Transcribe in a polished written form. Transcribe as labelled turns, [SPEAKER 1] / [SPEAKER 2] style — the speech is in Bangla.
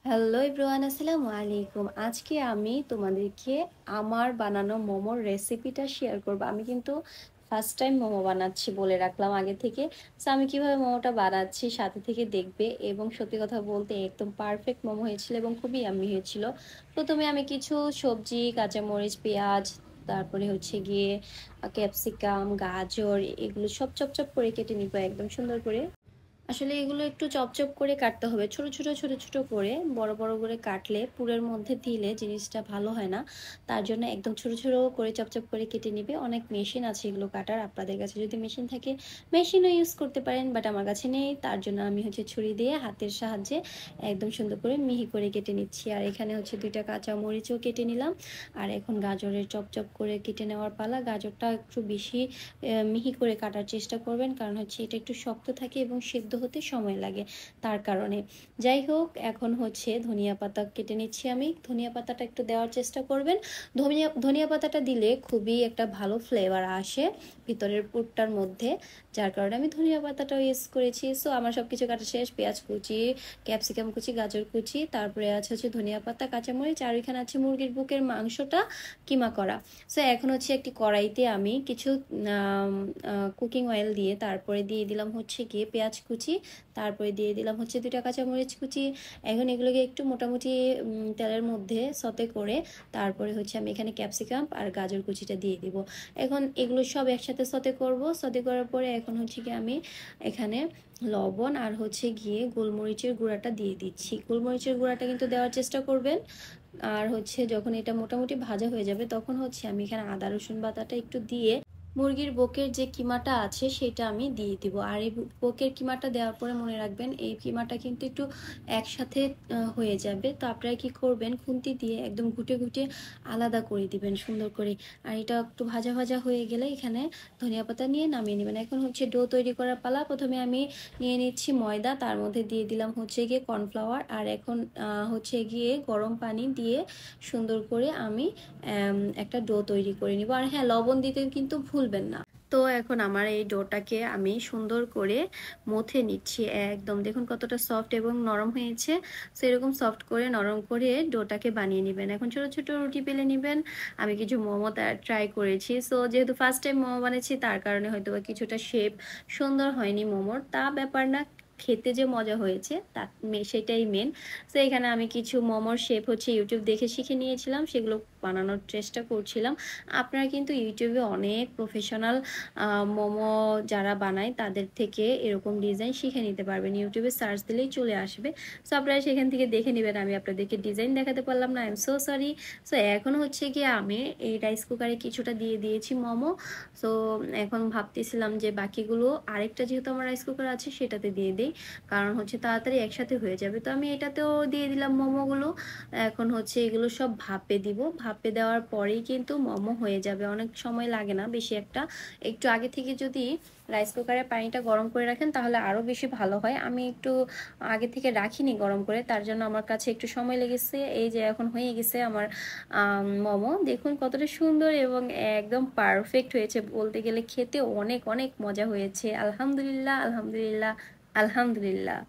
[SPEAKER 1] হ্যালো এভরিওয়ান, আসসালামু আলাইকুম। আজকে আমি তোমাদেরকে আমার বানানো মোমোর রেসিপিটা শেয়ার করব। আমি কিন্তু ফার্স্ট টাইম মোমো বানাচ্ছি, বলে রাখলাম আগে থেকে। সো আমি কিভাবে মোমোটা বানাচ্ছি সাথে থেকে দেখবে, এবং সত্যি কথা বলতে একদম পারফেক্ট মোমো হয়েছিল এবং খুবই ইয়াম্মি হয়েছিল। প্রথমে আমি কিছু সবজি, কাঁচামরিচ, পেঁয়াজ, তারপরে হচ্ছে গিয়ে ক্যাপসিকাম, গাজর, এগুলো সব চপ চপ করে কেটে নিব একদম সুন্দর করে। আসলে এগুলো একটু চপচপ করে কাটতে হবে, ছোট ছোট ছোট ছোট করে। বড় বড় করে কাটলে পুরের মধ্যে দিলে জিনিসটা ভালো হয় না। তার জন্য একদম ছোট ছোট করে চপচপ করে কেটে নিবে। অনেক মেশিন আছে এগুলো কাটার, আপনাদের কাছে যদি মেশিন থাকে মেশিনও ইউজ করতে পারেন, বাট আমার কাছে নেই। তার জন্য আমি হচ্ছে ছুরি দিয়ে হাতের সাহায্যে একদম সুন্দর করে মিহি করে কেটে নিচ্ছি। আর এখানে হচ্ছে 2টা কাঁচা মরিচও কেটে নিলাম। আর এখন গাজরের চপচপ করে কেটে নেওয়ার পালা। গাজরটা একটু বেশি মিহি করে কাটার চেষ্টা করবেন, কারণ হচ্ছে এটা একটু শক্ত থাকে এবং সেদ্ধ হতে সময় লাগে, তার কারণে। যাই হোক, এখন হচ্ছে ধনিয়া পাতা কেটে নিচ্ছি আমি। ধনিয়া পাতাটা একটু দেওয়ার চেষ্টা করবেন। ধনিয়া পাতাটা দিলে খুবই একটা ভালো ফ্লেভার আসে ভিতরের পুরটার মধ্যে, যার কারণে আমি ধনিয়া পাতাটাও ইউজ করেছি। সো আমার সব কিছু কাটা শেষ। পেঁয়াজ কুচি, ক্যাপসিকাম কুচি, গাজর কুচি, তারপরে আছে হচ্ছে ধনিয়া পাতা, কাঁচামরিচ, আর এখানে আছে মুরগির বুকের মাংসটা কিমা করা। সো এখন হচ্ছে একটি কড়াইতে আমি কিছু কুকিং অয়েল দিয়ে, তারপরে দিয়ে দিলাম হচ্ছে গিয়ে পেঁয়াজ কুচি, তারপরে দিয়ে দিলাম হচ্ছে 2টা কাঁচামরিচ কুচি। এখন এগুলোকে একটু মোটামুটি তেলের মধ্যে সতে করে তারপরে হচ্ছে আমি এখানে ক্যাপসিকাম আর গাজর কুচিটা দিয়ে দিব। এখন এগুলো সব একসাথে সতে করব। সতে করার পরে এখন হচ্ছে গিয়ে আমি এখানে লবণ আর হচ্ছে গিয়ে গোলমরিচের গুঁড়াটা দিয়ে দিচ্ছি। গোলমরিচের গুঁড়াটা কিন্তু দেওয়ার চেষ্টা করবেন। আর হচ্ছে যখন এটা মোটামুটি ভাজা হয়ে যাবে তখন হচ্ছে আমি এখানে আদা রসুন বাটাটা একটু দিয়ে মুরগির বুকের যে কিমাটা আছে সেটা আমি দিয়ে দিব। আর এই বুকের কিমাটা দেওয়ার পরে মনে রাখবেন এই কিমাটা কিন্তু একটু একসাথে হয়ে যাবে। তো আপনারা কি করবেন, খুন্তি দিয়ে একদম ঘুটে ঘুটে আলাদা করে দিবেন সুন্দর করে। আর এটা একটু ভাজা ভাজা হয়ে গেলে এখানে ধনিয়া পাতা নিয়ে নামিয়ে নেবেন। এখন হচ্ছে ডো তৈরি করার পালা। প্রথমে আমি নিয়ে নিচ্ছি ময়দা, তার মধ্যে দিয়ে দিলাম হচ্ছে গিয়ে কর্নফ্লাওয়ার, আর এখন হচ্ছে গিয়ে গরম পানি দিয়ে সুন্দর করে আমি একটা ডো তৈরি করে নিব। আর হ্যাঁ, লবণ দিতে কিন্তু ভুলবেন না। তো এখন আমার এই ডোটাকে আমি সুন্দর করে মথে নিচ্ছি। একদম দেখুন কতটা সফট এবং নরম হয়েছে। সেরকম সফট করে নরম করে ডোটাকে বানিয়ে নেবেন। এখন ছোট ছোট রুটি বেলে নেবেন। আমি কিছু মোমো ট্রাই করেছি। সো যেহেতু ফার্স্ট টাইম মোমো বানিয়েছি তার কারণে হয়তো বা কিছুটা শেপ সুন্দর হয়নি মোমোর, তা ব্যাপার না, খেতে যে মজা হয়েছে তা সেটাই মেন। তো এখানে আমি কিছু মোমোর শেপ হচ্ছে ইউটিউব দেখে শিখে নিয়েছিলাম, সেগুলো বানানোর চেষ্টা করছিলাম। আপনারা কিন্তু ইউটিউবে অনেক প্রফেশনাল মোমো যারা বানায় তাদের থেকে এরকম ডিজাইন শিখে নিতে পারবেন। ইউটিউবে সার্চ দিলেই চলে আসবে। সো আপনারা সেখান থেকে দেখে নেবেন। আমি আপনাদেরকে ডিজাইন দেখাতে পারলাম না, I am so sorry. So এখন হচ্ছে গিয়ে আমি এই রাইস কুকারে কিছুটা দিয়ে দিয়েছি মোমো। সো এখন ভাবতেছিলাম যে বাকিগুলো আরেকটা যেহেতু আমার রাইস কুকার আছে সেটাতে দিয়ে দিই, কারণ হচ্ছে তাড়াতাড়ি একসাথে হয়ে যাবে। তো আমি এটাতেও দিয়ে দিলাম মোমোগুলো। এখন হচ্ছে এগুলো সব ভাপে দিব। ভাপে দেওয়ার পরেই কিন্তু মোমো হয়ে যাবে, অনেক সময় লাগে না বেশি একটা। একটু আগে থেকে যদি রাইস কুকারে পানিটা গরম করে রাখেন তাহলে আরও বেশি ভালো হয়। আমি একটু আগে থেকে রাখিনি গরম করে, তার জন্য আমার কাছে একটু সময় লেগেছে। এই যে এখন হয়ে গেছে আমার মোমো, দেখুন কতটা সুন্দর এবং একদম পারফেক্ট হয়েছে। বলতে গেলে খেতে অনেক অনেক মজা হয়েছে। আলহামদুলিল্লাহ, আলহামদুলিল্লাহ, আলহামদুলিল্লাহ।